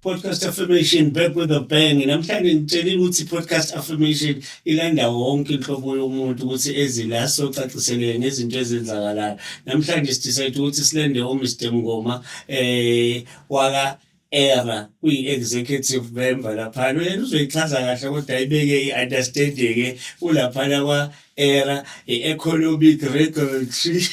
Podcast Affirmation back with a bang. Namhlanje ngitshelile ukuthi Podcast Affirmation ilanda wonke inhlobo yomuntu ukuthi ezila socaciselwe ngezinto ezenzakalayo. Namhlanje sidecide ukuthi silende Mr Mngoma waka era kwi-executive member laphana. Yena uzoyichaza kahle kodwa ayibeke i-understanding ulaphana kwa era economic regulatory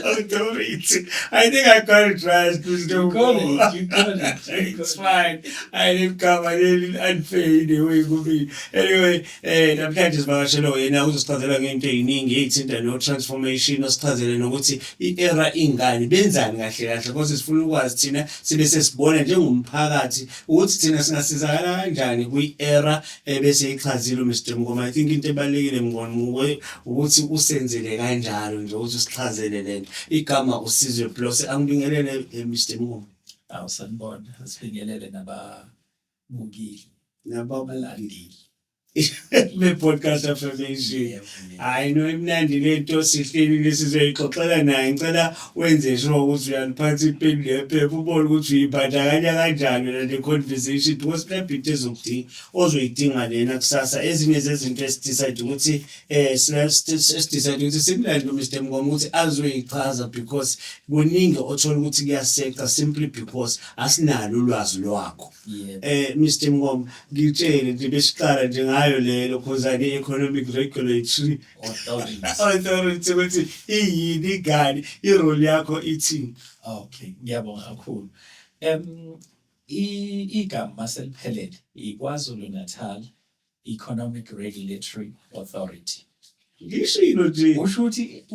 authority. I think I got it right. You got it. It's fine. I didn't come. I didn't unfair in the way it could be. Anyway, namhlanje sivakashelo yena uzosichazela ngento eziningi ezithinta no transformation, osichazele nokuthi i-era ingani benzani kahle kahle because sifuna ukwazi thina sibe sesibona njengomphakathi ukuthi thina singasizakala kanjani kwi-era bese ichazile Mr Mngoma. I think into ebalekile Mngoma ukuthi usenzele kanjalo nje ukuthi usichazele lento igama usizwe plus angibingelele Mr Mngoma. Sanibona sibingelele nababukeli nababalandeli be-Podcast Affirmation. Hayi no imnandi lento sihleli lesizoyixoxela naye. Ngicela wenze sure ukuthi uyaliphatha ipeni lephepha ubone ukuthi uyibandakanya kanjani le conversation because mhlawumbe into ozoyidinga lena kusasa. Ezinye zezinto esidecide ukuthi sidecide ukuthi simlande Mr Mngoma ukuthi azoyichaza because kuningi othola ukuthi kuyaseqa simply because asinalo ulwazi lwakho. Mr Mngoma ngitshele nje besiqala njengayo lelo khuzani economic regulatory authority ukuthi iyini igani irole yakho ithini. Okay, ngiyabonga kakhulu. Igama seliphelele iKwaZulu Natal Economic Regulatory Authority. Ngishilo nje Usho ukuthi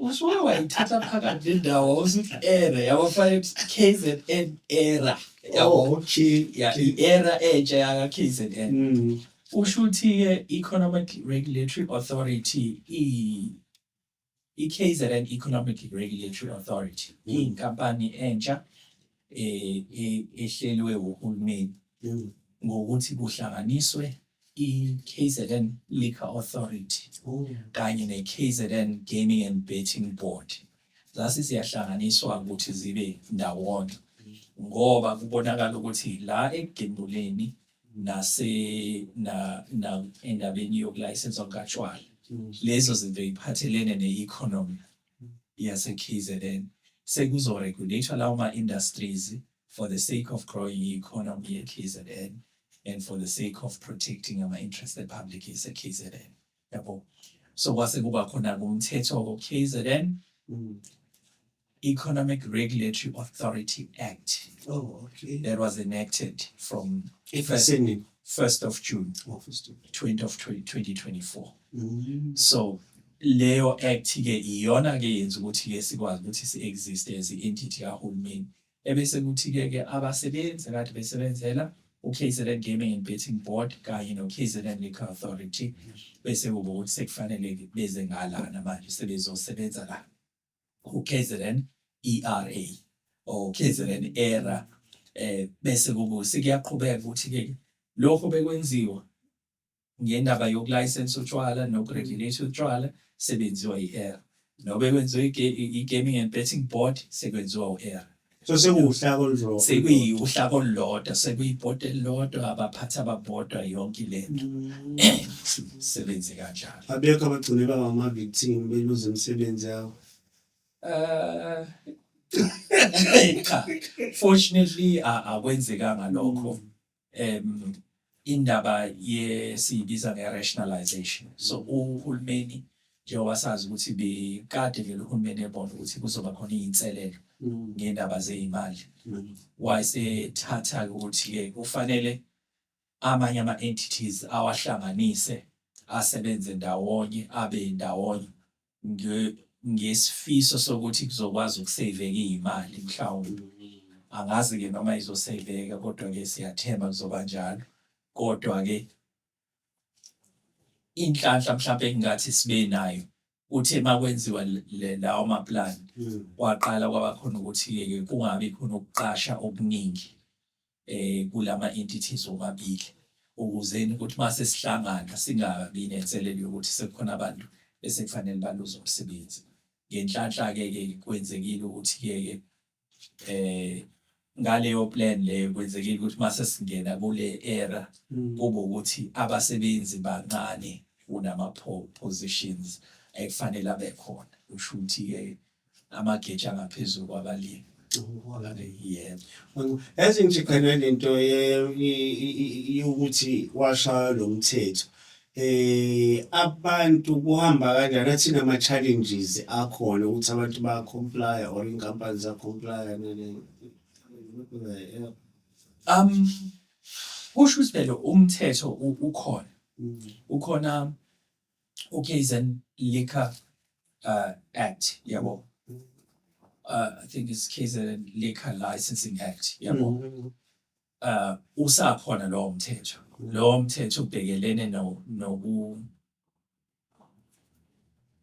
usuke wayithatha phakathi lendawo usuthi era yabafana KZN era. okay Yeah, i-era entsha yaka KZN. Usho ukuthi Economic Regulatory Authority i-KZN Economic Regulatory Authority iyinkampani entsha ehlelwe uhulumeni ngokuthi kuhlanganiswe i-KZN Liquor Authority kanye ne-KZN Gaming and Betting Board. Zasi siyahlanganiswa ukuthi zibe ndawonye ngoba kubonakala ukuthi la ekugembuleni endabeni yokulayisenswa kutshwala lezo zinto iphathelene ne-economy yase-KZN sekuzoregulathwa lawo ma-industries for the sake of growing i-economy ye-KZN and for the sake of protecting ama-interested public yase-KZN. Yabo. So kwase kuba khona kumthetho KZN Economic Regulatory Authority Act. Oh, okay. That was enacted from 1st of June 2024. So Leo Act ke iyona ke yenza ukuthi ke sikwazi ukuthi si-exist as i-entity kahulumeni. Ebese kuthi ke abasebenzi kade besebenzela KZN Gaming and Betting Board kanye KZN Liquor Authority bese kube ukuthi sekufanele beze ngalana manje sebezosebenza la KZN ERA or KZN era bese kube sikuyaqhubeka ukuthi ke lokho bekwenziwa ngendaba yokulicense utshwala nokuregulate utshwala sebenziwa i-era nobe kwenziwa i-Gaming and Betting Board sekwenziwa u-era. So sekuhlaka oludro sekuyihlaka olulodwa sekuyibhodi elilodwa abaphathi ababodwa yonke lento sebenze kanjalo. Abekho abagcine bangama-victim beluze imisebenzi yabo. Fortunately akwenzekanga lokho. Indaba siyibiza nge-rationalization. So uhulumeni njengoba sazi ukuthi bekade vele uhulumeni ebona ukuthi kuzoba khona iy'nselelo ngendaba zey'mali. Wayesethatha ukuthi kufanele amanye ama-entities awahlanganise asebenze ndawonye abe ndawonye ngesifiso sokuthi kuzokwazi ukusaveka iy'mali mhlawumbe. Angazi ke noma izosaveka kodwa ke siyathemba kuzoba njalo. Kodwa ke inhlanhla mhlawumbe engathi sibe nayo uthe makwenziwa lawo ma-plan waqala kwaba khona ukuthi ke kungabi khona ukuqasha okuningi kulama entities omabili ukuzeni ukuthi mase sihlangana singabi nenselelo yokuthi sekukhona abantu bese kufanele baluze umsebenzi. Ngenhlanhla ke kwenzekile ukuthi ke ngaleyo plan leyo kwenzekile ukuthi mase singena kule era kube ukuthi abasebenzi bancane kunama positions ekufanele abe khona usho ukuthi ke amageja angaphezulu kwabalimi. Yebo. Yazi nje khona lento yokuthi washaya lo mthetho. Abantu kuhamba kanjani athina ama challenges akhona ukuthi abantu ba comply or inkampani za comply kusho ukuthi phela umthetho ukhona. Ukhona Liquor Act, yabo. I think it's KZN Liquor Licensing Act, yabo. Usakhona lo mthetho. Lo mthetho ubhekelene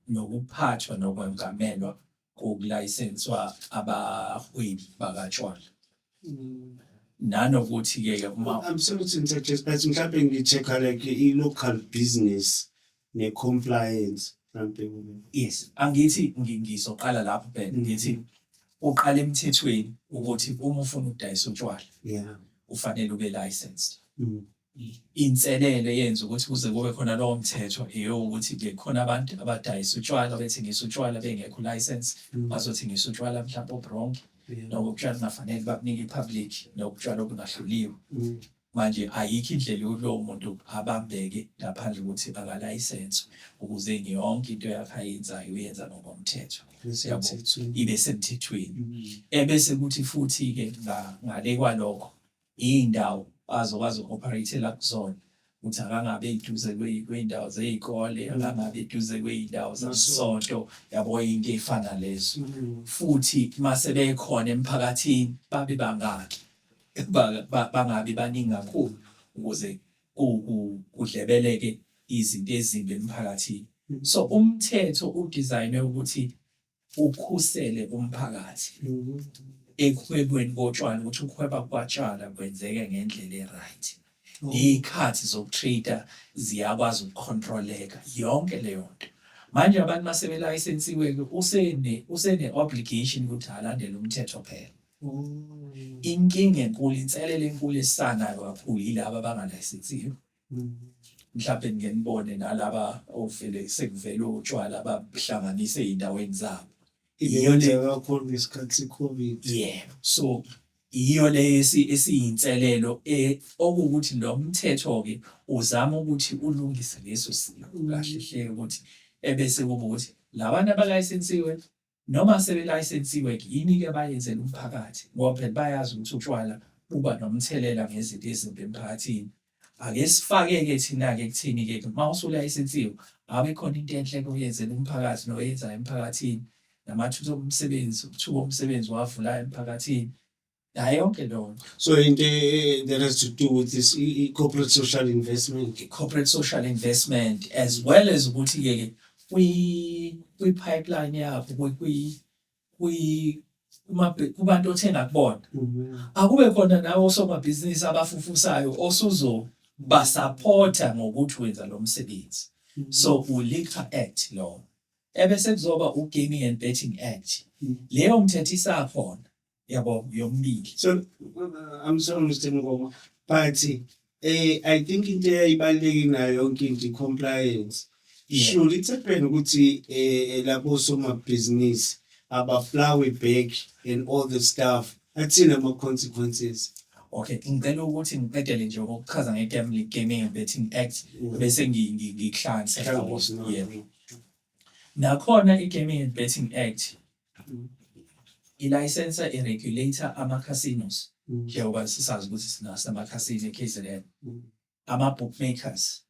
nokuphathwa nokwengamelwa kokulayisenswa abahwebi bakatshwala. Nanokuthi ke I'm sorry to interject, but mhlawumbe ngi-check-a like i-local business ne-compliance mhlawumbe. Yes, angithi ngizoqala lapho phela ngithi uqala emthethweni ukuthi uma ufuna ukudayisa utshwala ufanele ube licensed. Inselelo yenza ukuthi kuze kube khona lowo mthetho ukuthi ke khona abantu abadayisa utshwala bethengisa utshwala bengekho license bazothengisa utshwala mhlawumbe obronki nokutshwala nafanele bakunike i-public nokutshwala obungahluliwe. Manje ayikho indlela yokulowo muntu abambeke ngaphandle ukuthi akalayisense ukuze yonke into yakhe ayenzayo uyenza ngokomthetho ibe semthethweni. Ebese kuthi futhi ke ngale kwalokho indawo azokwazi uku-operatela kuzona ukuthi akangabe eduze kwey'ndawo zey'kole, akangabe eduze kwey'ndawo zamasonto, yabo into ey'fana lezo. Futhi mase bekhona emphakathini babe bangaki bangabi baningi kakhulu ukuze kudlebeleke izinto ezimbi emphakathini. So umthetho udesignwe ukuthi ukhusele umphakathi ekuhwebweni kotshwala ukuthi ukuhweba kwatshwala kwenzeke ngendlela e-right. Iy'khathi zoku-trade ziyakwazi ukucontroleka yonke leyo nto. Manje abantu mase belayisensiwe-ke usene-obligation ukuthi alandele umthetho phela. Inkinga enkulu, inselelo enkulu esisanayo kakhulu yilaba abangalayisensiwe. Mhlawumbe ngenibone nalaba sekuvele utshwala abahlanganise ey'ndaweni zabo. Iyo le kakhulu ngesikhathi se-COVID. Yeah. So iyo le esiyinselelo okuwukuthi lo mthetho-ke uzama ukuthi ulungise leso simo kahle hle ukuthi ebese kube ukuthi labantu abalayisensiwe noma sebelayisensiwe yini-ke bayenzela umphakathi ngoba phela bayazi ukuthi utshwala buba nomthelela ngezinto ezimbi emphakathini. Ake sifake-ke thina-ke ekutheni-ke uma usulayisensiwe abe khona into enhle oyenzela umphakathi noyenzayo emphakathini namathuba omsebenzi, ukuthuba umsebenzi wavulayo emphakathini. Yonke leyo nto. So into that has to do with this corporate social investment. Corporate social investment as well as ukuthi-ke kwi-pipeline yakho kubantu othenga kubona. Akube khona nawe osomabhizinisi abafufusayo osuzobasupporta ngokuthi wenza lo msebenzi. So u-Liquor Act lo. Ebese kuzoba u-Gaming and Betting Act. Leyo mthetho isakhona. Yabo yombili. So I'm sorry Mr. Mngoma, but I think into eyayibalulekile nayo yonke into compliance. Should it happen ukuthi labo somabhizinisi abaflowe back and all the stuff athina ama consequences? Okay, ngicela ukuthi ngiqedele nje ukuchaza nge-Gaming and Betting Act bese ngikuhlanganisa. Yeah. Nakhona i-Gaming and Betting Act i-license i-regulator ama-casinos. Njengoba sisazi ukuthi sinaso ama-casino KZN. Ama-bookmakers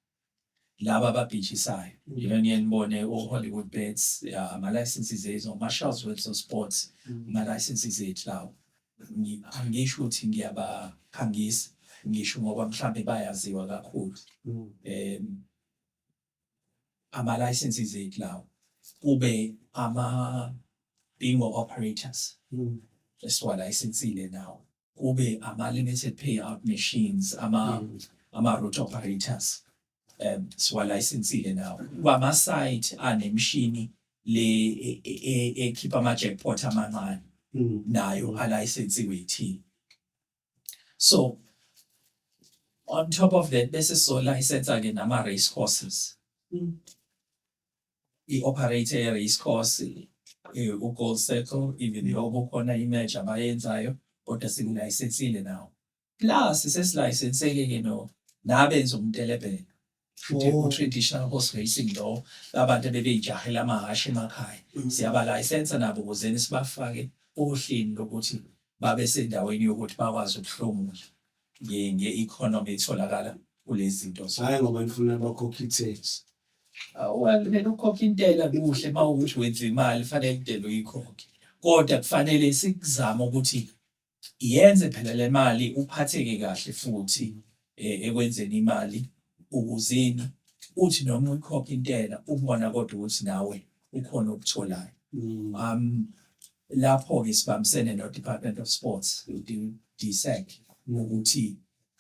laba ababhijisayo. Nibone o-Hollywood Bets, ama-licenses ethu, ama-Charles Wilson Sports, ama-licenses ethu lawo. Angisho ukuthi ngiyabakhangisa, ngisho ngoba mhlambe bayaziwa kakhulu. Ama-licenses ethu lawo. Kube ama-bingo operators. Esiwalayisensile nawo. Kube ama-limited payout machines, ama-route operators. Siwalayisensile nawo. Kwama-site anemishini le ekhipha ama-jackpot amancane. Nayo alayisensiwe ithini. So on top of that, bese so license-ke nama-race courses. I-operator ye-race course, u-Gold Circle, even though kukhona i-match abayenzayo, kodwa sekulayisensile nawo. Plus sesilayisenseke-ke nabenza umtelebele. Futhi u-traditional horse racing lo, abantu bebeyijahela amahhashi emakhaya. Siyabalayisensa nabo ukuze sibafake ohleni lokuthi babe sendaweni yokuthi bakwazi ukuhlomula nge-economy etholakala kulezi zinto. Hayi ngoba nifuna bakhokhe i-tax. Well, phela ukukhokha intela kuhle uma ukuthi wenza imali fanele intela uyikhokhe. Kodwa kufanele sikuzame ukuthi yenze phela le mali uphatheke kahle futhi ekwenzeni imali ukuzini uthi noma uyikhokha intela ubona kodwa ukuthi nawe ukhona okutholayo. Lapho-ke sibambisene no-Department of Sports, DSEC, ukuthi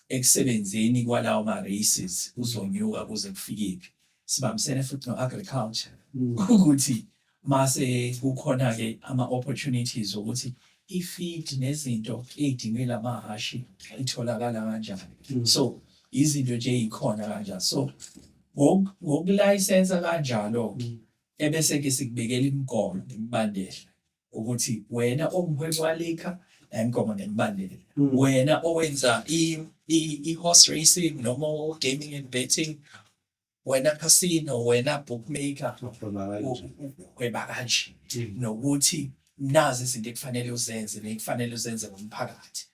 ekusebenzeni kwalawo ma-races uzonyuka kuze kufikephi. Sibambisene futhi no-agriculture ukuthi mase kukhona-ke ama-opportunities ukuthi i-feed nezinto ey'dingela amahhashi itholakala kanjani. So izinto nje ey'khona kanjalo. So ngokulayisensa kanjalo-ke ebese-ke sikubekela imigomo nemibandela ukuthi wena ongumhwebi walikha imigomo nemibandela. Wena owenza i-horse racing noma gaming and betting, wena casino, wena bookmaker, uhweba kanje. Nokuthi nazi izinto ekufanele uzenze nekufanele uzenze ngomphakathi.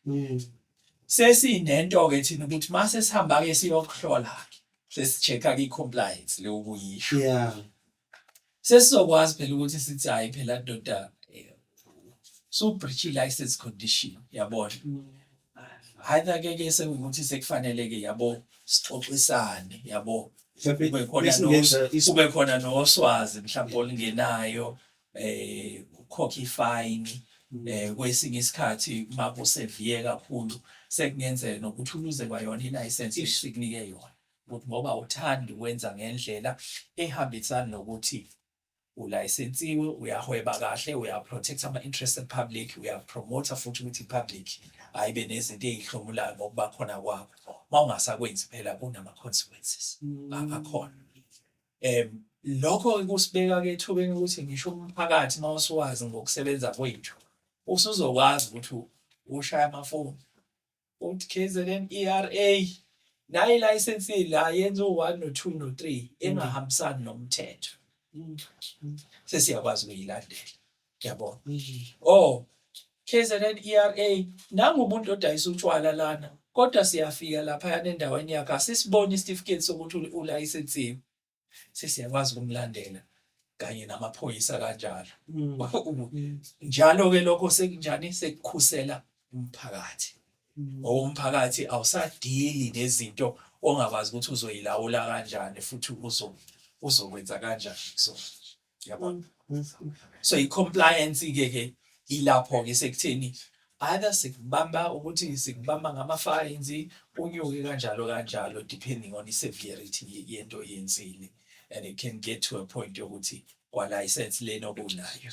Sesinento-ke thina ukuthi mase sihamba-ke siyokuhlola-ke sesi-check-a-ke i-compliance leyo kuyisho. Sesizokwazi phela ukuthi sithi hayi phela ndoda so-breach i-license condition, yabona. Either-ke sekuwukuthi sekufanele-ke yabo sixoxisane, yabo. Kube khona noswazi mhlawumbe olingenayo ukhokha ifayini kwesinye isikhathi uma kuseviye kakhulu sekungenzeka nokuthi uluze kwayona i-license esikunike yona ukuthi ngoba uthandi ukwenza ngendlela ehambisana nokuthi ulayisensiwe, uyahweba kahle, uyaprotect ama-interested public, uyapromota futhi ukuthi i-public ayibe nezinto ey'hlomulayo ngokuba khona kwakho. Uma ungasakwenzi phela kunama-consequences akhona. Lokho kusibeka-ke ethubeni ukuthi ngisho umphakathi uma usuwazi ngokusebenza kwethu usuzokwazi ukuthi ushaye amafoni uthi KZN ERA nayo ilayisensi la yenza u-1 no-2 no-3 engahambisani nomthetho. Sesiyakwazi ukuyilandela, yabona. KZN ERA nangumuntu odayisa utshwala lana kodwa siyafika lapha endaweni yakhe asisibone isitifiketi sokuthi ulayisensiwe. Sesiyakwazi ukumlandela kanye namaphoyisa kanjalo. Njalo-ke lokho sekunjani sekukhusela umphakathi. Umphakathi awusadili nezinto ongakwazi ukuthi uzoyilawula kanjani futhi uzokwenza kanjani. So yabona. So i-compliance-ke ilapho-ke sekutheni either sikubamba ukuthi sikubamba ngama-fines unyuke kanjalo depending on i-severity yento yenzile. And it can get to a point yokuthi kwa-license lena obunayo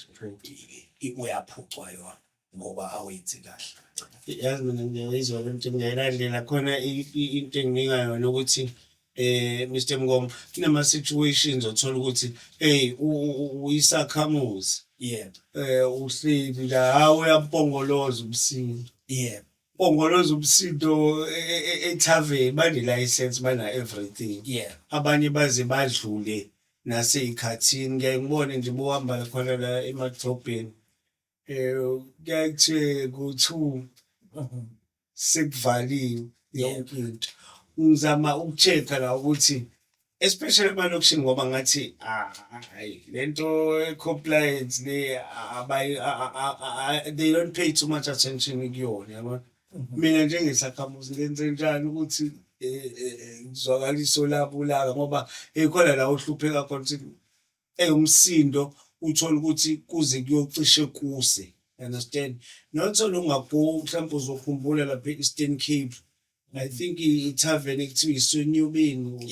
uyaphucwa yona ngoba awenzi kahle. Yazi mina ngiyayizwa lento ngiyayilandela khona into enginika yona ukuthi Mr. Mngoma kunama-situations othola ukuthi uyisakhamuzi. Uhleli la hawe uyampongoloza umsindo. Pongoloza umsindo ethaveni bane-license bana-everything. Abanye baze badlule nasey'khathini ngeke ngibone nje bohamba khona la emadrobheni. Kuyaye kuthiwe ngo-2 sekuvaliwe yonke into. Ngizama ukucheck-a la ukuthi especially emalokishini ngoba ngathi hayi lento compliance le they don't pay too much attention kuyona, yabona. Mina njengesakhamuzi ngenze njani ukuthi ngizwakaliso labo laka ngoba ekhona la ohlupheka khona ukuthi umsindo uthola ukuthi kuze kuyocishe kuse, understand. Not so long ago mhlawumbe uzokhumbula lapha e-Eastern Cape, I think i-tavern ekuthiwa iSonyubeni.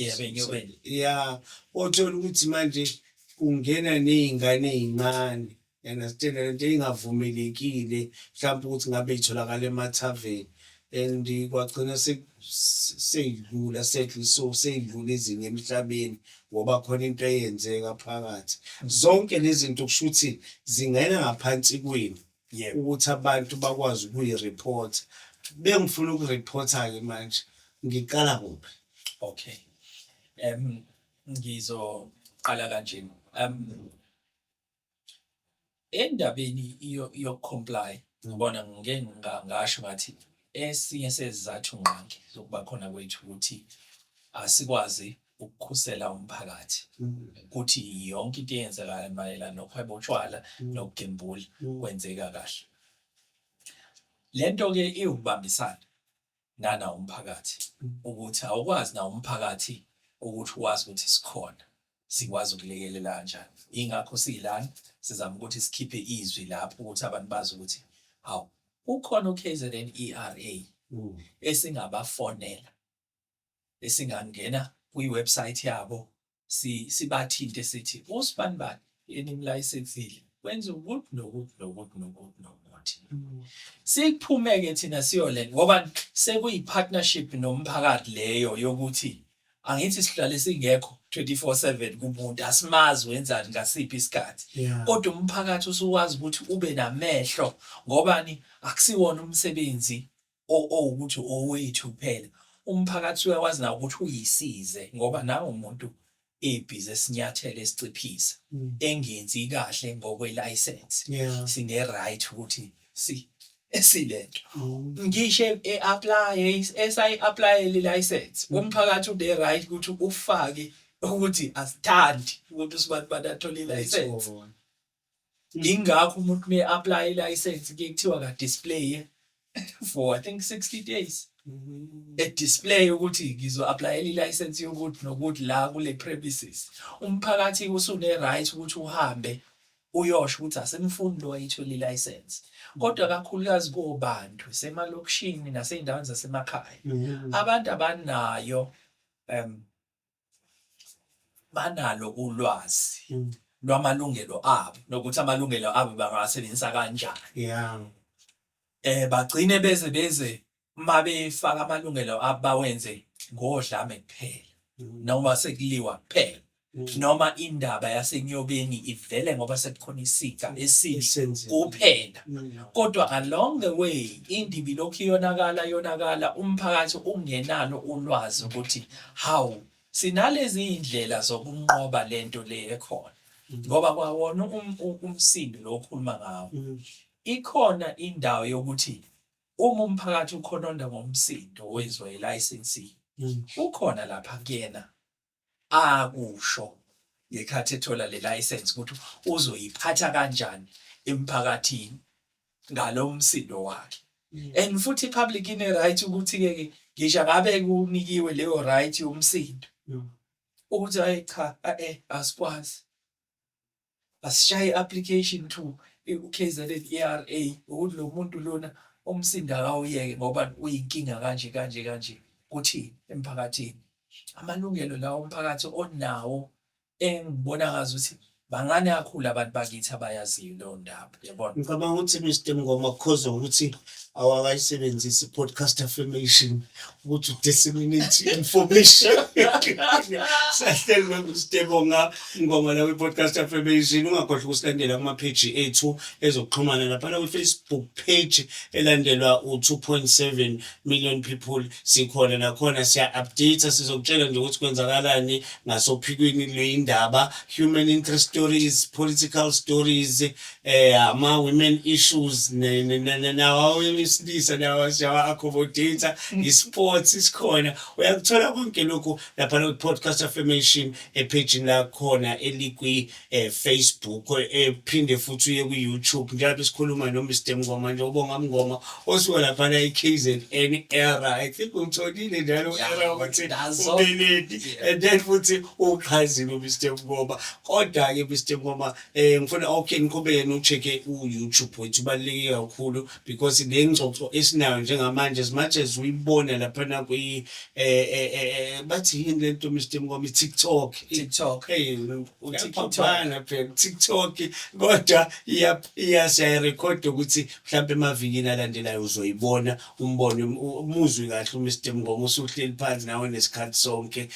Othola ukuthi manje kungena ney'ngane ey'ncane, understand, lento engavumelekile mhlawumbe ukuthi ngabe itholakala emathaveni. and kwagcina seyidlula sethu so seyidlula izinga emhlabeni ngoba khona into eyenzeka phakathi. Zonke lezi zinto kusho ukuthi zingena ngaphansi kweni ukuthi abantu bakwazi ukuyireport. Bengifuna ukureport-ke manje ngiqala kuphi? Okay. Ngizoqala kanje. Endabeni yokucomply ngibona ngeke ngasho ngathi esinye sezizathu ngqangi zokuba khona kwethu ukuthi asikwazi ukukhusela umphakathi ukuthi yonke into eyenzakala mayelana nokuhweba utshwala nokugembula kwenzeka kahle. Lento ke iwukubambisana nana umphakathi ukuthi awukwazi na umphakathi ukuthi wazi ukuthi sikhona sikwazi ukulekelela kanjani. Ingakho silana sizama ukuthi sikhiphe izwi lapho ukuthi abantu bazi ukuthi hawu ukhona uKZN ERA esingabafonela esingangena kwiwebsite yabo sibathinte sithi usibanibani enimlayisensile wenza ukuthi nokuthi sikuphumeke thina siyolenza ngoba sekuyi-partnership nomphakathi leyo yokuthi angithi sihlale singekho 24/7 kumuntu asimazi wenzani ngasiphi isikhathi kodwa umphakathi usukwazi ukuthi ube namehlo ngobani akusiwona umsebenzi ukuthi owethu kuphela. Umphakathi uyakwazi nawo ukuthi uyisize ngoba nawe umuntu ebhizi esinyathelo esiciphisa engenzi kahle ngokwelicense sine-right ukuthi esilento ngisho esayi-apply license umphakathi une-right ukuthi ufake ukuthi asithandi ukuthi usibanibani athole ilicense. Ingakho umuntu me-apply ilicense kuye kuthiwa ka-display for I think 60 days display ukuthi ngizo-applyela ilicense yokuthi nokuthi la kule premises. Umphakathi usune-right ukuthi uhambe uyosho ukuthi asenifuni lo wayithola ilicense. Kodwa kakhulukazi kobantu semalokishini nasey'ndaweni zasemakhaya abantu abanayo banalo ulwazi lwamalungelo abo nokuthi amalungelo abo bangawasebenzisa kanjani. Bagcine beze mabefaka amalungelo abo bawenze ngodlame kuphela noma sekuliwa kuphela noma indaba yasenyobeni ivele ngoba sekukhona isika esibi kuphela. Kodwa along the way indibi lokhu yonakala umphakathi ungenalo ulwazi ukuthi hawu sinalezi indlela zokunqoba lento le ekhona ngoba kwawona umsindo lo okhuluma ngawo ikhona indawo yokuthi uma umphakathi ukhononda ngomsindo wezwe license ukhona lapha kuyena akusho ngekhathi ethola le license ukuthi uzoyiphatha kanjani emphakathini ngalo msindo wakhe. And futhi public ine right ukuthi ke ngisho ngabe kunikiwe leyo right yomsindo ukuthi hayi cha asikwazi asishaye application to uKZN ERA ukuthi lo muntu lona umsindo akawuyeke ngoba uyinkinga kanje kuthi emphakathini. Amalungelo lawo umphakathi onawo engibona ngazi ukuthi bangane kakhulu abantu bakithi abayaziyo leyo ndaba yabona. Ngicabanga ukuthi Mr. Mngoma because ukuthi awakayisebenzisi podcast affirmation ukuthi disseminate information. Sahlelwe Mr. Bonga Mngoma la podcast affirmation ungakhohlwa ukusilandela kuma page ethu ezokuxhumana lapha na Facebook page elandelwa u2.7 million people. Sikhona nakhona siya update sizokutshela nje ukuthi kwenzakalani ngasophikweni lwendaba, human interest stories, political stories, women issues nawo wesilisa nawo siyawa accommodate sports isikhona. Uyakuthola konke lokho lapha no podcast affirmation page la khona elikwi Facebook ephinde futhi uye ku YouTube njalo sikhuluma no Mr. Mngoma nje ubonga Mngoma osuka lapha na iKZN era. I think utholile njalo era ukuthi ubeledi and then futhi uqhazi no Mr. Mngoma kodwa ke Mr. Ngoma ngifuna okay niqhubeke no-check-e u-YouTube wethu ubaluleke kakhulu because le ngxoxo esinayo njengamanje as much as uyibona laphana bathi yini lento Mr. Ngoma i-TikTok. Uyaphambana phela TikTok kodwa siyarekhoda ukuthi mhlawumbe emavikini alandelayo uzoyibona umbone umuzwe kahle uMr. Ngoma usuhleli phansi nawe nesikhathi sonke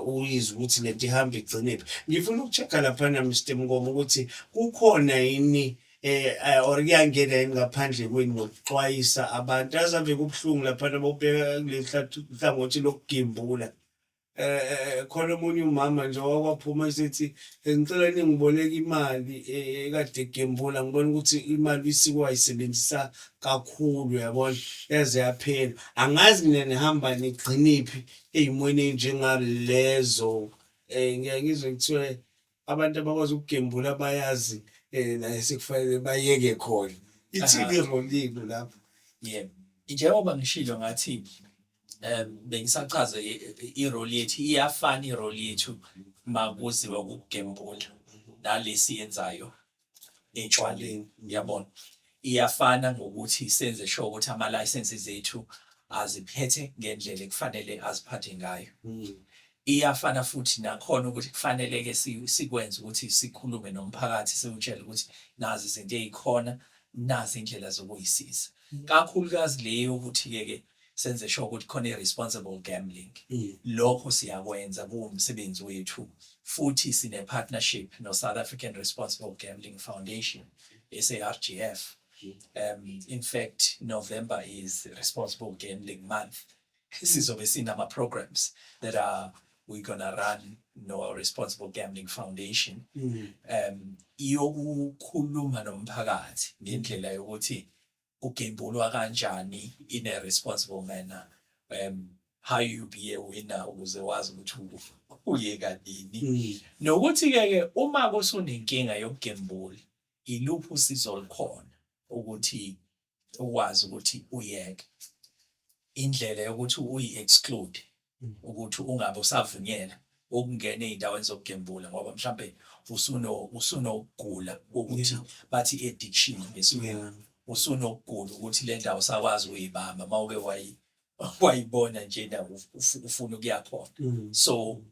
uyizwa ukuthi lento ihamba igcinephi. Ngifuna ukucheck-a laphana Mr. Ngoma ukuthi kukhona yini or kuyangena yini ngaphandle kweni nokuxwayisa abantu azave kubuhlungu laphana bobheka kule hlangothi lokugembula. Khona omunye umama nje wakwaphuma esethi ngicela ningiboleka imali ekade egembula ngibona ukuthi imali isiko wayisebenzisa kakhulu yabona yaze yaphela. Angazi mina nihamba nigciniphi ey'mweni ey'njengalezo. Ngiyaye ngizwe kuthiwa abantu abakwazi ukugembula bayazi la sekufanele bayeke khona. Ithini irole yenu lapho? Yebo, njengoba ngishilo ngathi bengisachaza irole yethu iyafana irole yethu makuziwa ukugembula nalesi yenzayo etshwaleni yabona. Iyafana ngokuthi senze sure ukuthi ama-licenses ethu aziphethe ngendlela ekufanele aziphathe ngayo. Iyafana futhi nakhona ukuthi kufanele-ke sikwenze ukuthi sikhulume nomphakathi siwutshele ukuthi nazi izinto ey'khona, nazi indlela zokuyisiza. Kakhulukazi leyo ukuthi-ke senze sure ukuthi khona i-responsible gambling. Lokho siyakwenza kuwumsebenzi wethu futhi sine-partnership no-South African Responsible Gambling Foundation, SARGF. In fact, November is Responsible Gambling Month. Sizobe sinama-programs that we're gonna run no Responsible Gambling Foundation. Iyokukhuluma nomphakathi ngendlela yokuthi ugembulwa kanjani in a responsible manner. How you be a winner ukuze wazi ukuthi uyeka nini. Nokuthi-ke uma kusunenkinga yokugembula, iluphi usizo olukhona ukuthi ukwazi ukuthi uyeke. Indlela yokuthi uyi-exclude ukuthi ungabe usavunyela ukungena ey'ndaweni zokugembula ngoba mhlambe usunokugula ukuthi bathi addiction ngesilungu. Usunokugula ukuthi le ndawo usakwazi ukuyibamba mawuke wayibona nje na ufuna ukuya khona. So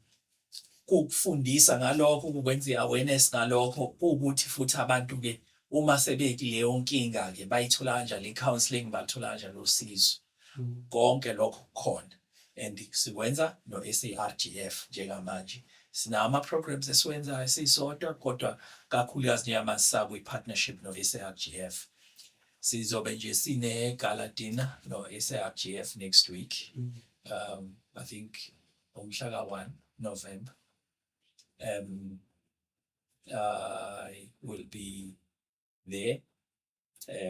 kukufundisa ngalokho, kukwenza i-awareness ngalokho, ukuthi futhi abantu-ke uma sebekuleyo nkinga-ke bayithola kanjani i-counselling, bathola kanjani usizo. Konke lokho kukhona and sikwenza no-SARGF njengamanje. Sinama-programs esiwenzayo sisodwa kodwa kakhulukazi njengamanje sakwi-partnership no-SARGF. Sizobe nje sine-gala dinner no-SARGF next week. I think umhla 1 November. I will be there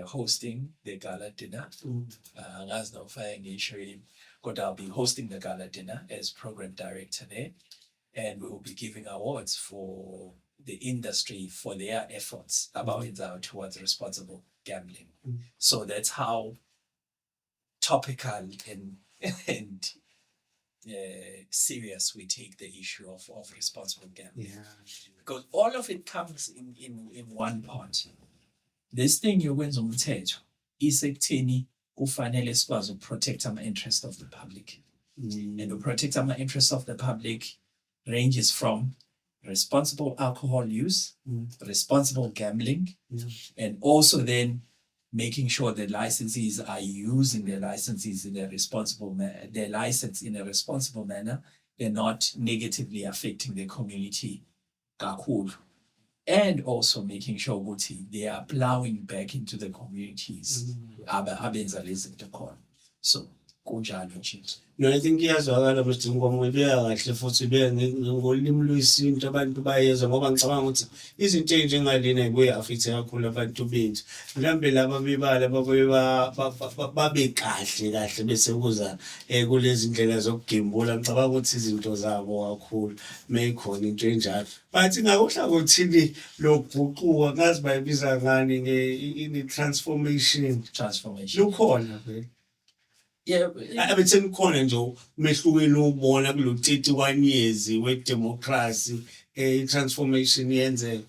hosting the gala dinner. Angazi nofaya ngisho yini, but I'll be hosting the gala dinner as program director there, and we will be giving awards for the industry for their efforts Abayenzela towards responsible gambling. So that's how topical and serious we take the issue of responsible gambling. Because all of it comes in one part. This thing yokwenza umthetho isekutheni kufanele sikwazi ukuprotect ama-interest of the public. And to protect ama-interest of the public ranges from responsible alcohol use, responsible gambling, and also then making sure that licensees are using their licenses in a responsible manner, their license in a responsible manner. They're not negatively affecting the community kakhulu. And also making sure ukuthi they are plowing back into the communities. Abayenzela izinto khona. So kunjalo nje. No, I think iyazwakala Mr. Ngoma ibeka kahle futhi ibeka ngolimi lwesintu abantu bayezwa ngoba ngicabanga ukuthi izinto ey'njengalena kuyi-affect kakhulu abantu bethu. Mhlambe laba bebala babe kahle bese kuza kulezi ndlela zokugembula ngicabanga ukuthi izinto zabo kakhulu meyikhona into enjalo. But ngakuhlangothini lokuguquka ngazi bayibiza ngani transformation. Lukhona vele. Abetheni khona nje umehlukeni ubona kulo 31 years we-democracy transformation yenzeke?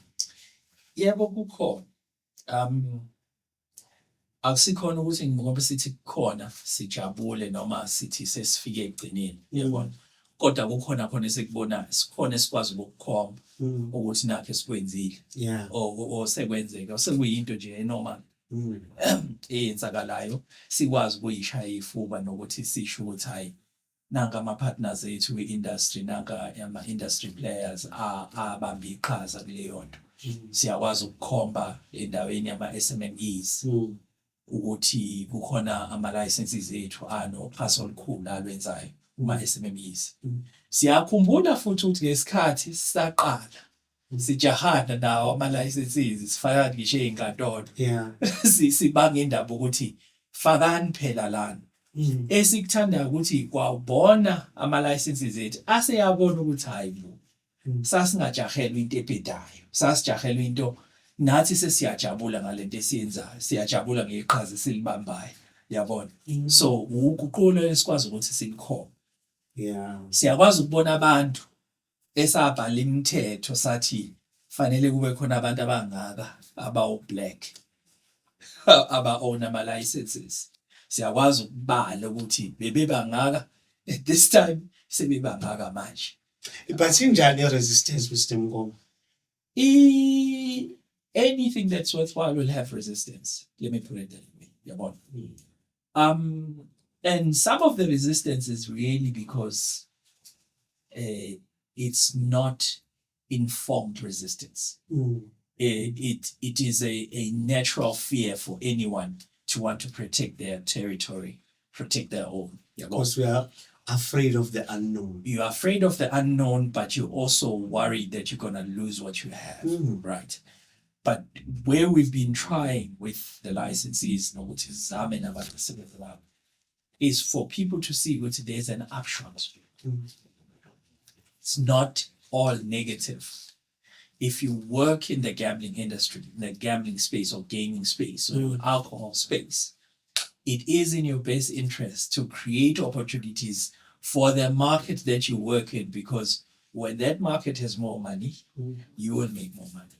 Yebo kukhona. Akusikhona ukuthi ngoba sithi kukhona sijabule noma sithi sesifike ekugcineni, yabona. Kodwa kukhona khona esikubona, sikhona esikwazi ukukhomba ukuthi nakho esikwenzile. Yeah. O sekwenzeka, sekuyinto nje enormal. Eyenzakalayo sikwazi ukuyishaya ifuba nokuthi sisho ukuthi hayi nanka ama-partners ethu kwi-industry, nanka ama-industry players abambe iqhaza kuleyo nto. Siyakwazi ukukhomba endaweni yama-SMMEs ukuthi kukhona ama-licenses ethu anophaso olukhulu alwenzayo kuma-SMMEs. Siyakhumbula futhi ukuthi ngesikhathi sisaqala sijahana nawo ama-licenses, sifaka ngisho ey'nkantolo. Yeah. Sibanga indaba ukuthi fakani phela lana. Esikuthandayo ukuthi kwabona ama-licenses ethu aseyabona ukuthi hayi bo, sasingajahelwa into ebhedayo, sasijahelwa into nathi sesiyajabula ngalento esiyenzayo, siyajabula ngeqhaza esilibambayo, yabona. So uguqulo esikwazi ukuthi silikhombe. Yeah. Siyakwazi ukubona abantu esabhala imithetho sathi fanele kube khona abantu abangaka abawu-black aba-own ama-licenses. Siyakwazi ukubala ukuthi bebebangaka at this time, sebebangaka manje. But injani i-resistance, Mr. Mngoma? Anything that's worthwhile will have resistance. Let me put it that way. Yabona. And some of the resistance is really because it's not informed resistance. It is a natural fear for anyone to want to protect their territory, protect their own. Because we are afraid of the unknown. You're afraid of the unknown, but you're also worried that you're going to lose what you have, right? But where we've been trying with the licensees, is for people to see what there's an upshot. It's not all negative. If you work in the gambling industry, in the gambling space or gaming space or alcohol space, it is in your best interest to create opportunities for the market that you work in, because when that market has more money, you will make more money.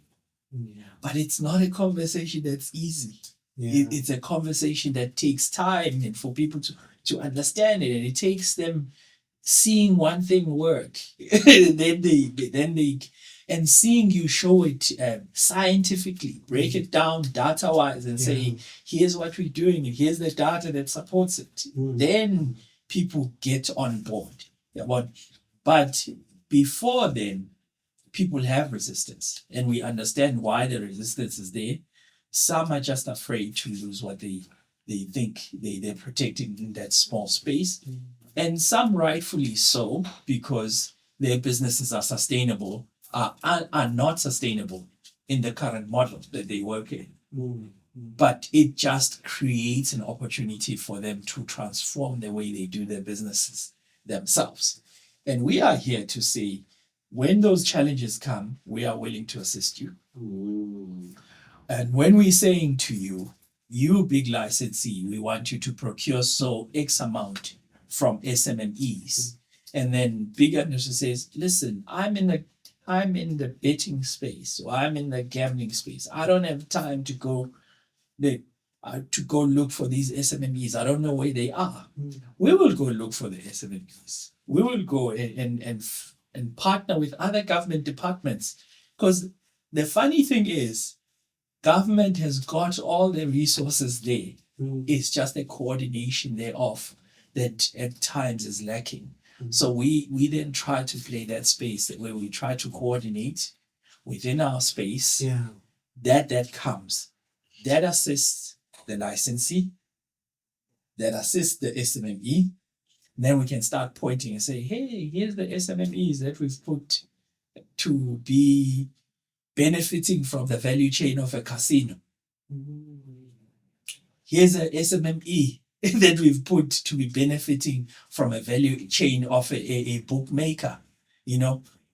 But it's not a conversation that's easy. It's a conversation that takes time and for people to understand it, and it takes them seeing one thing work, then they and seeing you show it scientifically, break it down data-wise and say, here's what we're doing, and here's the data that supports it. Then people get on board. But before then, people have resistance, and we understand why the resistance is there. Some are just afraid to lose what they think they're protecting in that small space. And some rightfully so, because their businesses are sustainable, are not sustainable in the current model that they work in. But it just creates an opportunity for them to transform the way they do their businesses themselves. And we are here to say, when those challenges come, we are willing to assist you. And when we're saying to you, you big licensee, we want you to procure X amount from SMMEs. And then big industry says, listen, I'm in the betting space, or I'm in the gambling space. I don't have time to go look for these SMMEs. I don't know where they are. We will go look for the SMMEs. We will go and partner with other government departments. Because the funny thing is, government has got all the resources there. It's just the coordination thereof that at times is lacking. So we then try to play that space where we try to coordinate within our space. That comes. That assists the licensee, that assists the SMME. Then we can start pointing and say, hey, here's the SMMEs that we've put to be benefiting from the value chain of a casino. Here's a SMME that we've put to be benefiting from a value chain of a bookmaker,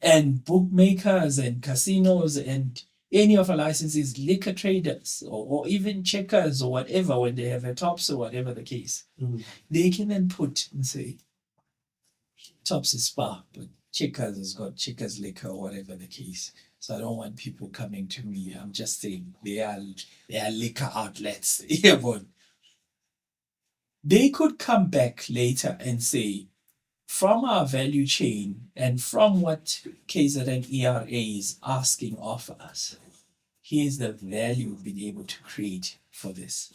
and bookmakers and casinos and any of our licenses, liquor traders or even checkers or whatever, when they have a tops or whatever the case, they can then put and say, tops is spa, but Checkers has got Checkers liquor or whatever the case. So I don't want people coming to me. I'm just saying they are liquor outlets. Yeah, but they could come back later and say, from our value chain and from what KZN ERA is asking of us, here's the value we've been able to create for this.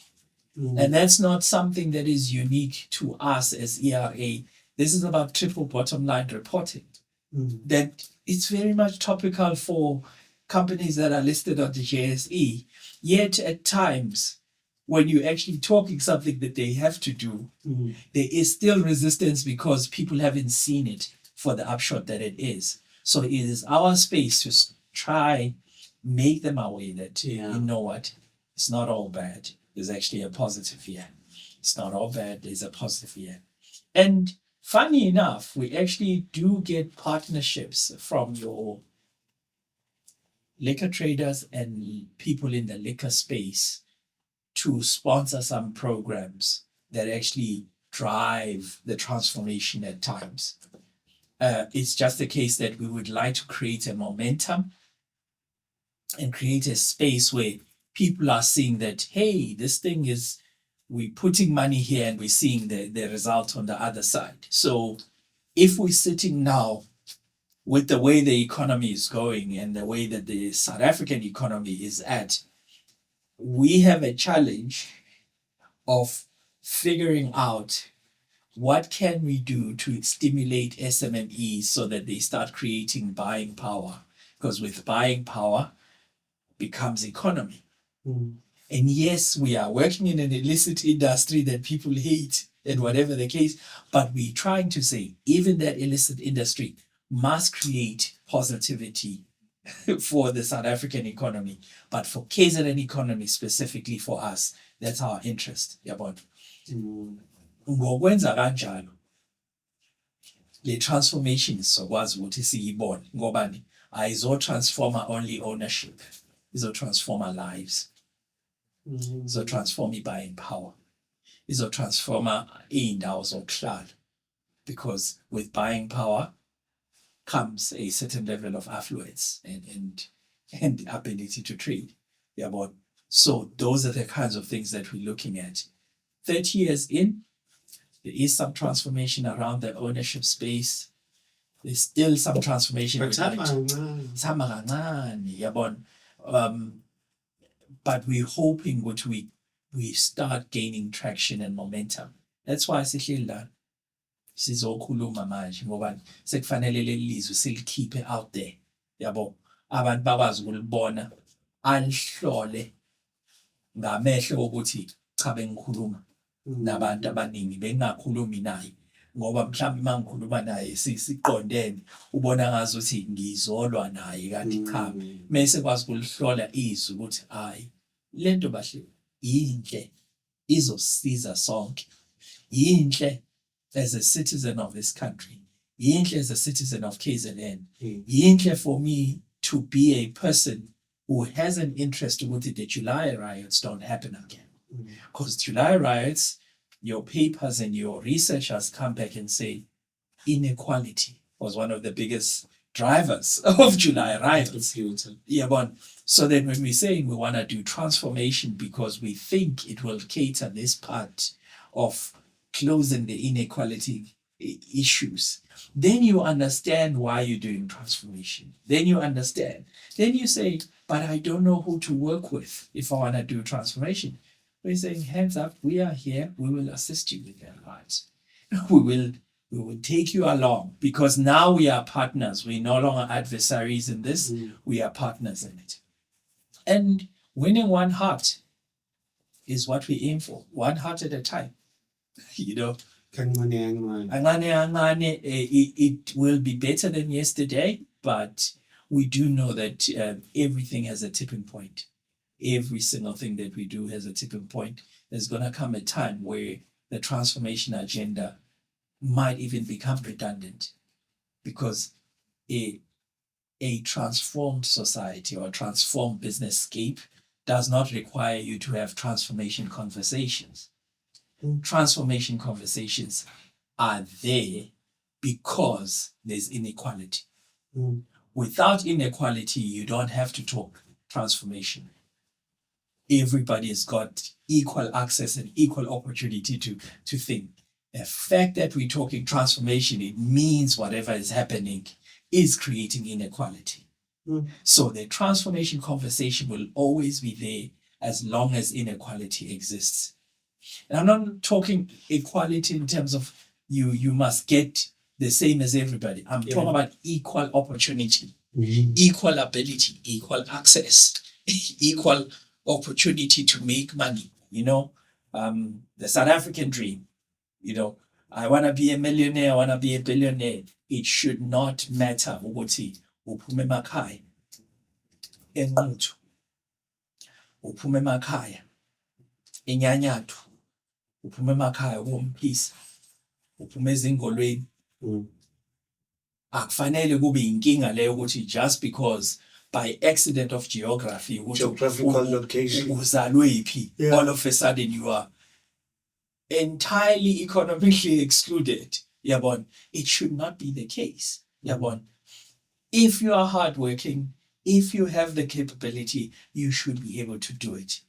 And that's not something that is unique to us as ERA. This is about triple bottom line reporting. That it's very much topical for companies that are listed on the JSE. Yet at times, when you're actually talking something that they have to do, there is still resistance because people haven't seen it for the upshot that it is. So it is our space to try make them aware that, you know what, it's not all bad. There's actually a positive here. It's not all bad. There's a positive here. And funny enough, we actually do get partnerships from your liquor traders and people in the liquor space to sponsor some programs that actually drive the transformation at times. It's just a case that we would like to create a momentum and create a space where people are seeing that, hey, this thing is, we're putting money here and we're seeing the result on the other side. So if we're sitting now with the way the economy is going and the way that the South African economy is at, we have a challenge of figuring out what can we do to stimulate SMMEs so that they start creating buying power. Because with buying power becomes economy. And yes, we are working in an illicit industry that people hate and whatever the case, but we're trying to say even that illicit industry must create positivity for the South African economy. But for KZN economy specifically for us, that's our interest. Yabona. Ngokwenza kanjalo, le transformation sokwazi ukuthi siyibone ngobani ayizo-transforma only ownership, izo-transforma lives. Izo-transforma i-buying power, izo-transforma iy'ndawo zokuhlala, because with buying power comes a certain level of affluence and ability to trade. Yabona. So those are the kinds of things that we're looking at. 30 years in, there is some transformation around the ownership space. There's still some transformation. But we're hoping what we start gaining traction and momentum. That's why sihleli la sizokhuluma manje ngoba sekufanele leli lizwe silikhiphe out there. Yabo, abantu bakwazi ukulibona, alihlole ngamehlo ukuthi cha bengikhuluma nabantu abaningi, bengingakhulumi naye ngoba mhlawumbe mangikhuluma naye siqondene ubona ngazi ukuthi ngizolwa naye, kanti cha mase kwazi ukulihlola izwi ukuthi hayi lento bahle yinhle izosiza sonke, yinhle as a citizen of this country, yinhle as a citizen of KZN, yinhle for me to be a person who has an interest ukuthi the July riots don't happen again. Because July riots, your papers and your researchers come back and say inequality was one of the biggest drivers of July riots. Yeah, but so then when we're saying we want to do transformation because we think it will cater this part of closing the inequality issues, then you understand why you're doing transformation. Then you understand. Then you say, but I don't know who to work with if I want to do transformation. We're saying, hands up, we are here. We will assist you with that part. We will take you along because now we are partners. We're no longer adversaries in this. We are partners in it. And winning one heart is what we aim for. One heart at a time. You know, it will be better than yesterday, but we do know that everything has a tipping point. Every single thing that we do has a tipping point. There's going to come a time where the transformation agenda might even become redundant because a transformed society or a transformed business scape does not require you to have transformation conversations. Transformation conversations are there because there's inequality. Without inequality, you don't have to talk transformation. Everybody has got equal access and equal opportunity to think. The fact that we're talking transformation, it means whatever is happening is creating inequality. So the transformation conversation will always be there as long as inequality exists. And I'm not talking equality in terms of you must get the same as everybody. I'm talking about equal opportunity, equal ability, equal access, equal opportunity to make money. The South African dream, I want to be a millionaire, I want to be a billionaire. It should not matter ukuthi uphume emakhaya enquthu, uphume emakhaya enyanyathu, uphume emakhaya womphisa, uphume ezingolweni. Akufanele kube inkinga leyo ukuthi just because by accident of geography, Geographical location, uzalwe phi, all of a sudden you are entirely economically excluded. It should not be the case. If you are hardworking, if you have the capability, you should be able to do it.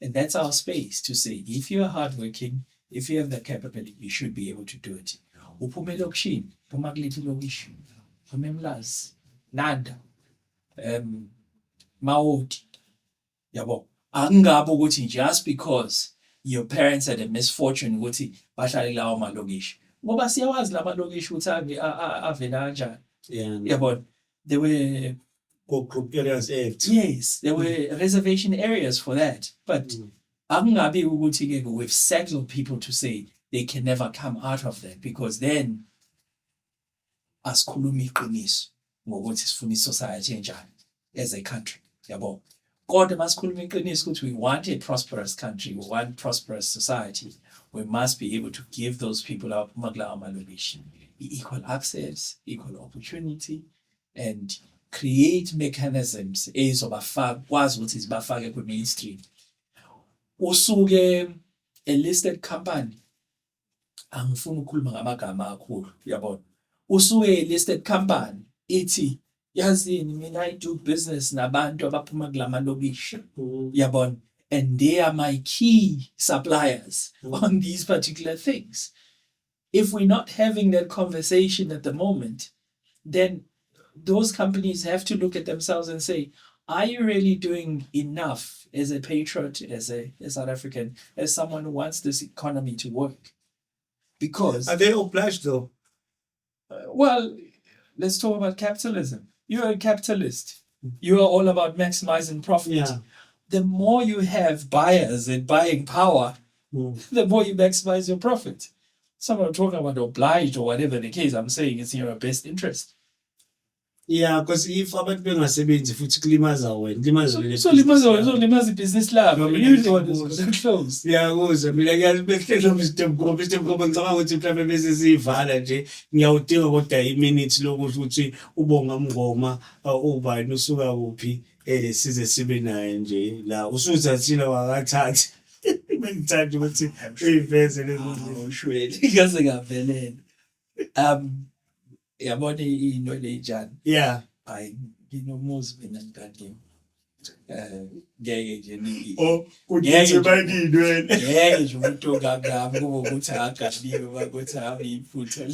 And that's our space to say, if you are hardworking, if you have the capability, you should be able to do it. Uphume elokishini, phuma kuliphi ilokishi, phuma eMlazi, Nanda, Maudi. Angabe ukuthi just because your parents had a misfortune ukuthi bahlale lawo malokishi. Ngoba siyawazi la malokishi ukuthi avela kanjani. There were group areas. Yes, there were reservation areas for that. But angabe ukuthi we've settled people to say they can never come out of that, because then asikhuluma iqiniso ngokuthi sifuna isociety enjani as a country. Kodwa masikhuluma iqiniso ukuthi we want a prosperous country, we want prosperous society, we must be able to give those people abaphuma kulawo malokishi equal access, equal opportunity, and create mechanisms ezobakwazi ukuthi zibafake ku-mainstream. Usuke a listed company, angifuni ukukhuluma ngamagama akakhulu, usuke a listed company ithi yazini mina I do business nabantu abaphuma kulama lokishi, and they are my key suppliers on these particular things. If we're not having that conversation at the moment, then those companies have to look at themselves and say, are you really doing enough as a patriot, as a South African, as someone who wants this economy to work? Because are they obliged though? Well, let's talk about capitalism. You're a capitalist. You are all about maximizing profit. The more you have buyers and buying power, the more you maximize your profit. So I'm not talking about obliged or whatever the case. I'm saying it's in your best interest. Because if abantu bengasebenzi futhi kulimaza wena, so limaza ibhizinisi labo. You're the one who's going to close. Kuze mina ngiyazibehlelo Mr. Mngoma ngicabanga ukuthi mhlawumbe bese siyivala nje, ngiyawudinga kodwa iminute lokusho ukuthi uBonga Mngoma ubani usuka kuphi size sibe naye nje la usuthathile wakathathi. Bengithatha ukuthi uyiveze lezo shwele ngase ngavelela. Yabona into lejani. Hayi nginomuzi mina ngikade. Ngeke nje ni. Uthi bayini wena. Ngeke nje umuntu ongangami kube ukuthi akadliwe bakuthi ayiphutha.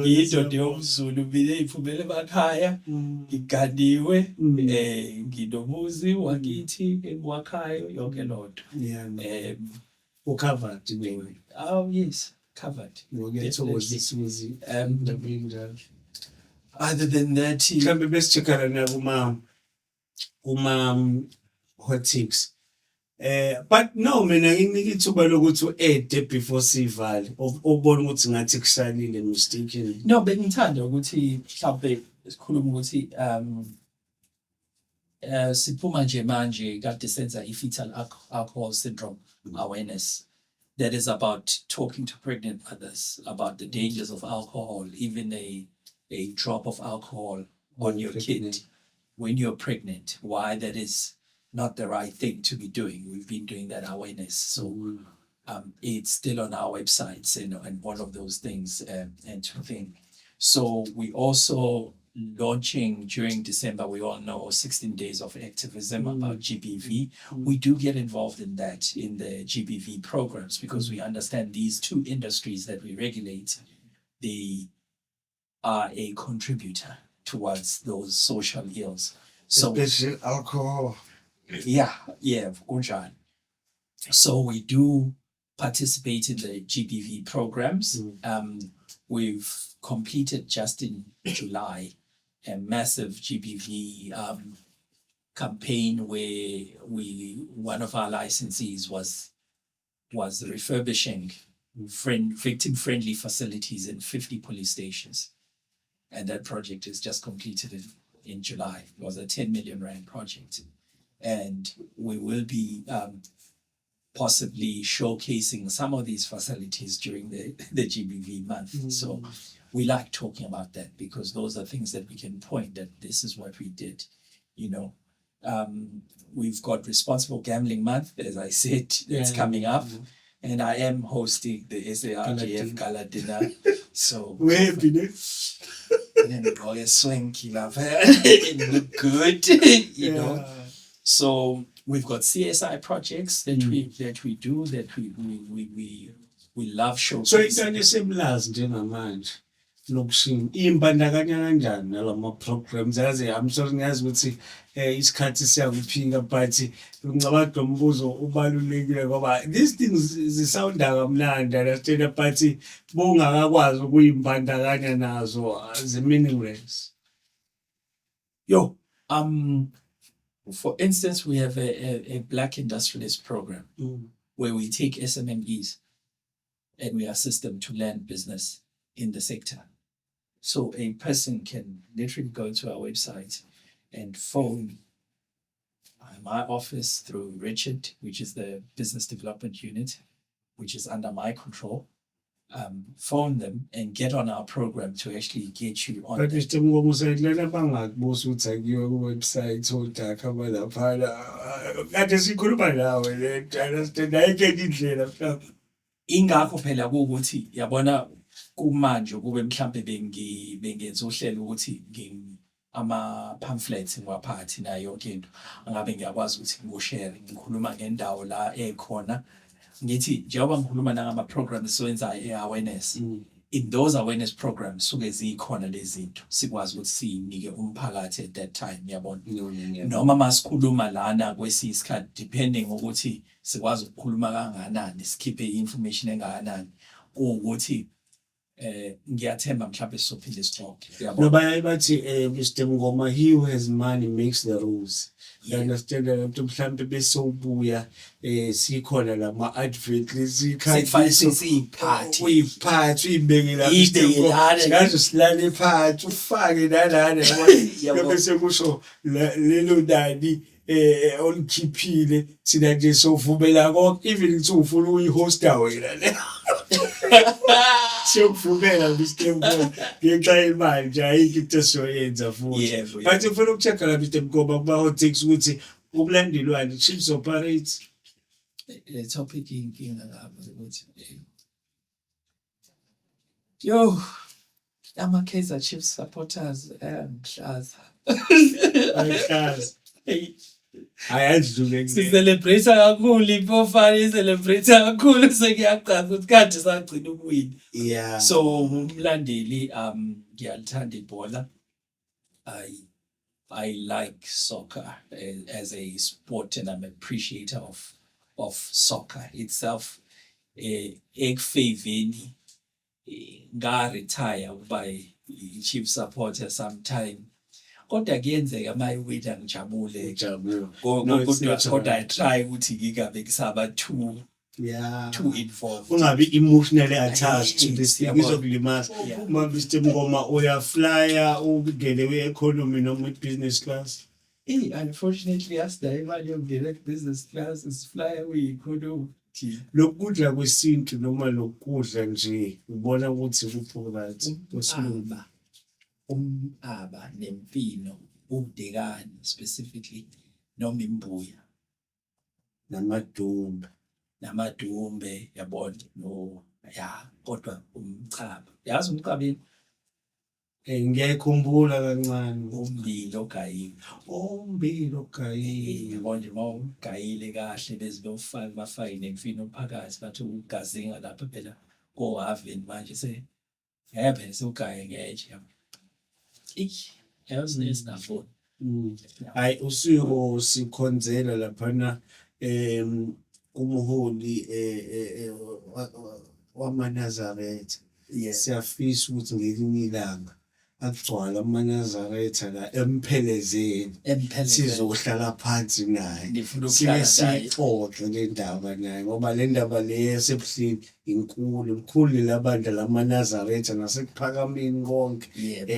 Into yomZulu mina iphumele emakhaya, ngigadiwe, nginomuzi wakithi engiwakhayo yonke lonto. Covered anyway. Oh yes, covered. Other than that, mhlawumbe besicheckana na kuma hot tips. But no, mina nginika ithuba lokuthi u-ede before sivale, ubone ukuthi ngathi kusalile mistaken. No, bengithanda ukuthi mhlawumbe sikhuluma ukuthi siphuma nje manje kade senza i-fetal alcohol syndrome awareness. That is about talking to pregnant mothers about the dangers of alcohol, even a drop of alcohol on your kid when you're pregnant, why that is not the right thing to be doing. We've been doing that awareness. So it's still on our websites and all of those things and to think. So we also launching during December, we all know 16 days of activism about GBV. We do get involved in that in the GBV programs because we understand these two industries that we regulate, they are a contributor towards those social ills. So especially alcohol. yeah, kunjani. So we do participate in the GBV programs. We've completed just in July a massive GBV campaign where one of our licensees was refurbishing victim-friendly facilities in 50 police stations. And that project is just completed in July. It was a 10 million rand project. And we will be possibly showcasing some of these facilities during the GBV month. So we like talking about that because those are things that we can point that this is what we did, We've got Responsible Gambling Month, as I said, that's coming up. And I am hosting the SARGF Gala Dinner. So we're happiness. And then all swanky love it look good, know. So we've got CSI projects that we do that we love showcasing. So into semlazi njengamanje lokushini imbandakanya kanjani nalama programs I'm sorry ngiyazi ukuthi isikhathi siyakuphinga but ngicabanga umbuzo ubalulekile ngoba these things zisounda kamnandi understand but bongakakwazi ukuyimbandakanya nazo as meaningless. For instance, we have a Black Industrialist program where we take SMMEs and we assist them to land business in the sector. So a person can literally go to our website and phone my office through Richard, which is the business development unit, which is under my control. Phone them and get on our program to actually get you on. But Mr. Mngoma sayidlela bangakubuza ukuthi akuyiwe ku-website odaka laphana kade sikhuluma nawe le understand ayikho indlela mhlawumbe. Ingakho phela ukuthi yabona kumanje kube mhlambe bengenza uhlelo ukuthi ama pamphlets ngwaphathi nayo yonke into angabe ngiyakwazi ukuthi ngishare ngikhuluma ngendawo la ekhona ngithi njengoba ngikhuluma ngama programs sowenza awareness in those awareness programs suke zikhona lezi zinto sikwazi ukuthi sinike umphakathi at that time yabona noma masikhuluma lana kwesisikhathi depending ukuthi sikwazi ukukhuluma kangakanani sikhiphe information engakanani ukuthi ngiyathemba mhlawumbe sizophinde sixoxe yabona noba bathi Mr. Mngoma he who has money makes the rules. You understand that mhlawumbe bese ubuya sikhona lama advert siyiphathi uyiphathi uyibeke lapha ngaze silale phansi ufake nalana yabo bese kusho lelo dani olikhiphile sina nje sovumela konke even ukuthi ufuna uyihosta wena le siyokuvumela Mr. Mngoma ngenxa yemali nje ayikho into esiyoyenza futhi but ufuna ukuchecka la Mr. Mngoma kuba hot takes ukuthi ukulandelwani chips operates le topic inkinga lapha ukuthi ama-Kaizer Chiefs supporters mhlaza sicelebrate kakhulu impofana icelebrate kakhulu sekuyachaza ukuthi kade sagcina ukuwina so umlandeli ngiyalithanda ibhola I like soccer as a sport and I'm an appreciator of soccer itself ekufaveni nga-retire ukuba i-chief supporter sometime kodwa kuyenzeka mayiwina ngijabule kodwa I try ukuthi ngingabe ngisaba too involved ungabi emotionally attached to this thing izokulimaza uma Mr. Mngoma uyaflya ungene kwi-economy noma business class unfortunately yasida imali yokungena business class isiflya kwi-economy lokudla kwesintu noma lokudla nje ubona ukuthi kuphakathi kwesilungu umaba nempino ubudekani specifically noma imbuya namadumbe namadumbe yabona no ya kodwa umchaba yazi umchaba yini ngiyayikhumbula kancane ummbila ogayile ummbila ogayile yabo nje mawugayile kahle beze bawufake bafake nemfino phakathi bathi ugazinga lapha phela kohaveni manje phela sewugaye ngeje yabo yazi nesinafoni hayi usiko sikhonzela laphana umholi wamaNazaretha siyafisa ukuthi ngelinye ilanga agcwala amaNazaretha la emphelezeni sizohlala phansi naye sike siyixoxe le ndaba naye ngoba le ndaba le yasebuhlini inkulu labandla lamaNazaretha nasekuphakameni konke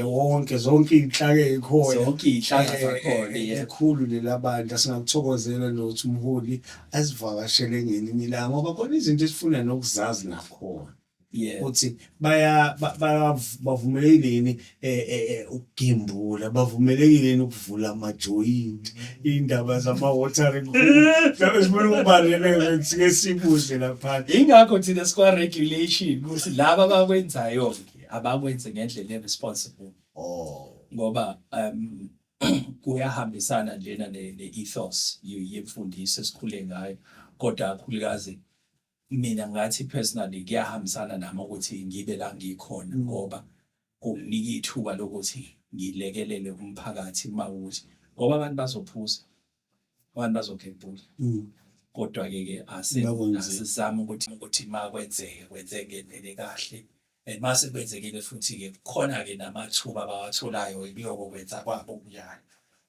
wonke zonke iy'nhlaka ey'khona ikhulu lela bandla singakuthokozela nokuthi umholi asivakashele ngelinye ilanga ngoba khona izinto esifuna nokuzazi nakhona ukuthi bavumelekile ukugimbula bavumelekile ukuvula amajoyinti indaba zama-watering sibona ukubaluleka sike sibuze lapha ingakho thina sikwa regulation ukuthi laba abakwenzayo abakwenze ngendlela responsible ngoba kuyahambisana njena ne-ethos yemfundiso esikhule ngayo kodwa kakhulukazi mina ngathi personally kuyahambisana nami ukuthi ngibe la ngikhona ngoba kunginika ithuba lokuthi ngilekelele umphakathi mawukuthi ngoba abantu bazophuza abantu bazogembula kodwa-ke asizame ukuthi kwenzeke ngendlela kahle and mase kwenzekile futhi-ke khona-ke namathuba abawatholayo kuyokwenza kwabo kunjani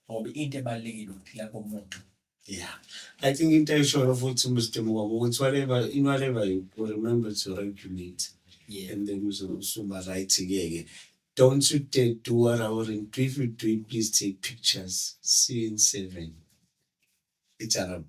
ngoba into ebalulekile ukuphila komuntu. Yeah, I think into ayishoyo futhi Mr. Mngoma ukuthi in whatever you remember to regulate, and then usuba right-ke don't you dare do what I wouldn't do. If you do it, please take pictures. See you in 7. It's Arab.